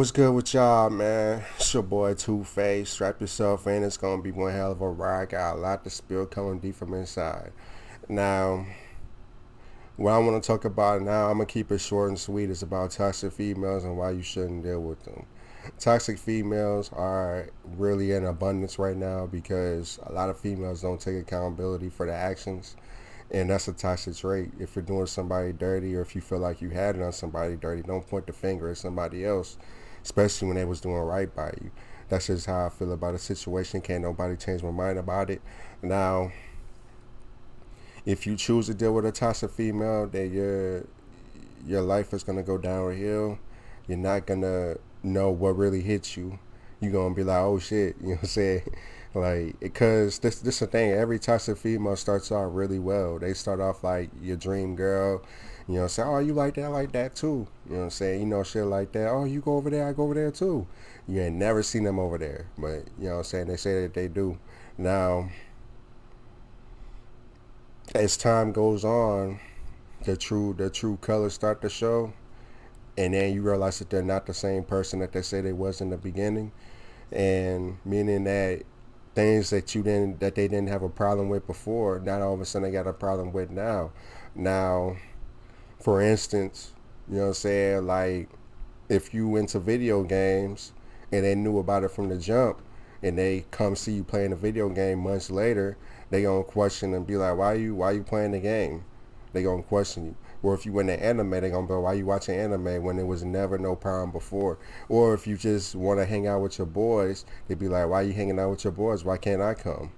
What's good with y'all, man? It's your boy Two Face. Strap yourself in. It's gonna be one hell of a ride. Got a lot to spill coming deep from inside. Now, what I want to talk about now, I'm gonna keep it short and sweet. It's about toxic females and why you shouldn't deal with them. Toxic females are really in abundance right now because a lot of females don't take accountability for their actions, and that's a toxic trait. If you're doing somebody dirty, or if you feel like you had it on somebody dirty, don't point the finger at somebody else, especially when they was doing right by you. That's just how I feel about a situation. Can't nobody change my mind about it. Now, if you choose to deal with a toxic female, then your life is gonna go downhill. You're not gonna know what really hits you. You're gonna be like, oh shit, you know what I'm saying? Like, because this the thing. Every toxic female starts off really well. They start off like your dream girl. You know, say, oh, you like that, I like that too. You know what I'm saying? You know, shit like that. Oh, you go over there, I go over there too. You ain't never seen them over there, but you know what I'm saying? They say that they do. Now, as time goes on, the true colors start to show, and then you realize that they're not the same person that they say they was in the beginning, and meaning that things that they didn't have a problem with before, now all of a sudden they got a problem with now. Now, for instance, you know what I'm saying, like if you into video games and they knew about it from the jump, and they come see you playing a video game months later, they gonna question and be like, why you playing the game? They gonna question you. Or if you in the anime, they gonna be like, why you watching anime when there was never no problem before? Or if you just want to hang out with your boys, they be like, why you hanging out with your boys? Why can't I come?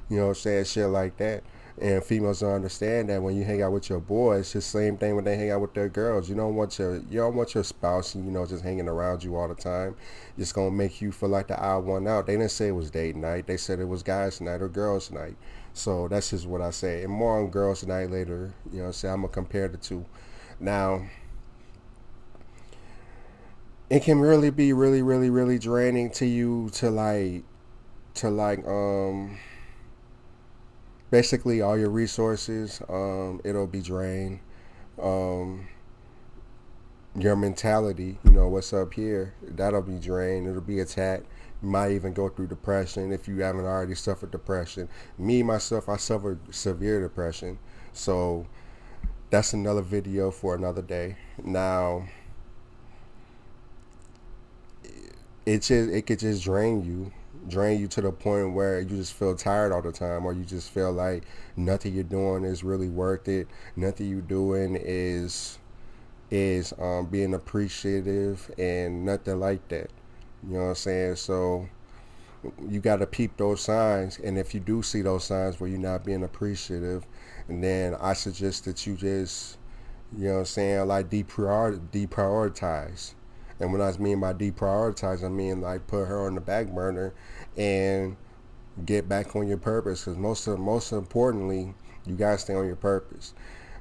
You know what I'm saying? Shit like that. And females don't understand that when you hang out with your boys, it's the same thing when they hang out with their girls. You don't want your spouse, just hanging around you all the time. It's gonna make you feel like the odd one out. They didn't say it was date night. They said it was guys night or girls night. So that's just what I say. And more on girls night later. You know what I'm saying? I'm gonna compare the two. Now, it can really be really, really, really draining to you to basically all your resources. It'll be drained. Um, your mentality, what's up here, that'll be drained. It'll be attacked. You might even go through depression if you haven't already suffered depression. Me myself, I suffered severe depression. So that's another video for another day. Now, it could just drain you to the point where you just feel tired all the time, or you just feel like nothing you're doing is really worth it. Nothing you're doing is being appreciative, and nothing like that. You know what I'm saying? So you got to peep those signs, and if you do see those signs where you're not being appreciative, and then I suggest that you just, you know what I'm saying, like deprioritize. And when I mean by deprioritize, I mean like put her on the back burner and get back on your purpose. Because most importantly, you gotta stay on your purpose.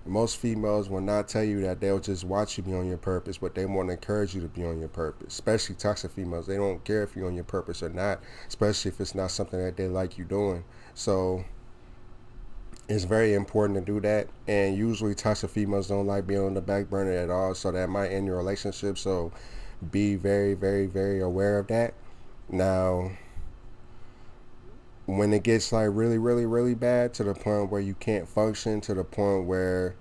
Most females will not tell you that. They'll just watch you be on your purpose, but they want to encourage you to be on your purpose. Especially toxic females, they don't care if you're on your purpose or not, especially if it's not something that they like you doing. So it's very important to do that. And usually toxic females don't like being on the back burner at all, so that might end your relationship. So be very, very, very aware of that. Now, when it gets like really, really, really bad, to the point where you can't function, to the point where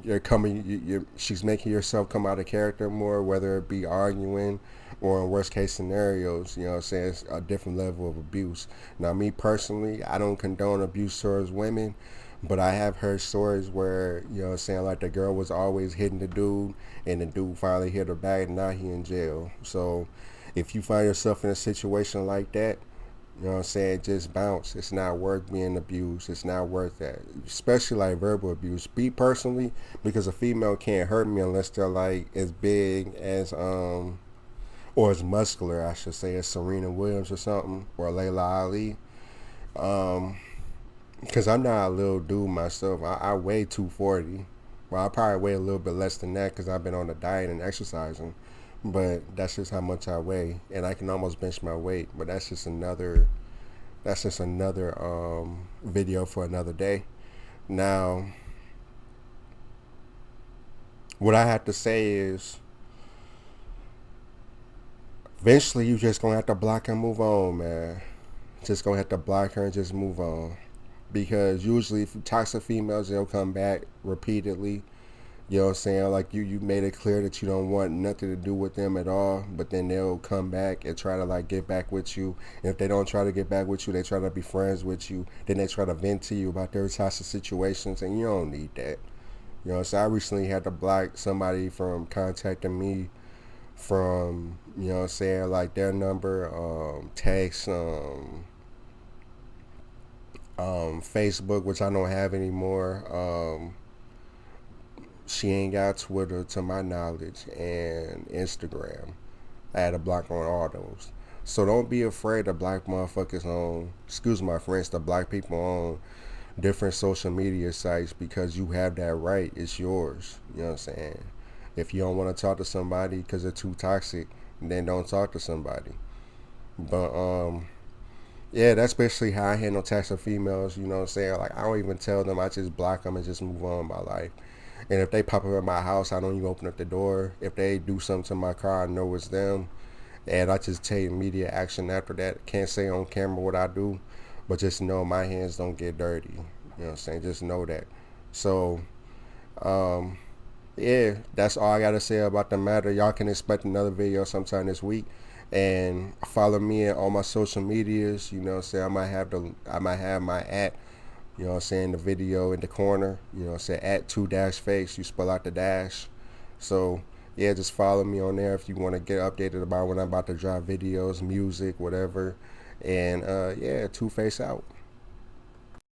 you're coming, she's making yourself come out of character more, whether it be arguing or in worst case scenarios, you know what I'm saying, it's a different level of abuse. Now, me personally, I don't condone abuse towards women, but I have heard stories where, you know what I'm saying, like the girl was always hitting the dude, and the dude finally hit her back, and now he in jail. So if you find yourself in a situation like that, you know what I'm saying, just bounce. It's not worth being abused. It's not worth that. Especially like verbal abuse. Me personally, because a female can't hurt me unless they're like as big as or as muscular, I should say, as Serena Williams or something, or Layla Ali. Um because I'm not a little dude myself. I weigh 240. Well, I probably weigh a little bit less than that because I've been on a diet and exercising. But that's just how much I weigh, and I can almost bench my weight. But that's just another video for another day. Now, what I have to say is, Eventually, you just gonna have to block and move on, man. Just gonna have to block her and just move on. Because usually, if you toxic females, they'll come back repeatedly. You know what I'm saying? Like you made it clear that you don't want nothing to do with them at all, but then they'll come back and try to like get back with you. And if they don't try to get back with you, they try to be friends with you. Then they try to vent to you about their toxic situations, and you don't need that. You know, so I recently had to block somebody from contacting me from, you know what I'm saying, like their number, text, Facebook, which I don't have anymore. She ain't got Twitter to my knowledge, and Instagram. I had to block on all those. So don't be afraid to black motherfuckers on, excuse my friends, to black people on different social media sites because you have that right. It's yours. You know what I'm saying? If you don't want to talk to somebody because they're too toxic, then don't talk to somebody. But yeah, that's basically how I handle toxic females. You know what I'm saying? Like I don't even tell them. I just block them and just move on with my life. And if they pop up at my house, I don't even open up the door. If they do something to my car, I know it's them. And I just take immediate action after that. Can't say on camera what I do, but just know my hands don't get dirty. You know what I'm saying? Just know that. So, um, yeah, that's all I gotta say about the matter. Y'all can expect another video sometime this week. And follow me on my social medias. You know what I'm saying? I might have my at, you know what I'm saying, the video in the corner. You know what I'm saying, at 2-face. You spell out the dash. So yeah, just follow me on there if you want to get updated about when I'm about to drop videos, music, whatever. And yeah, 2-Face out.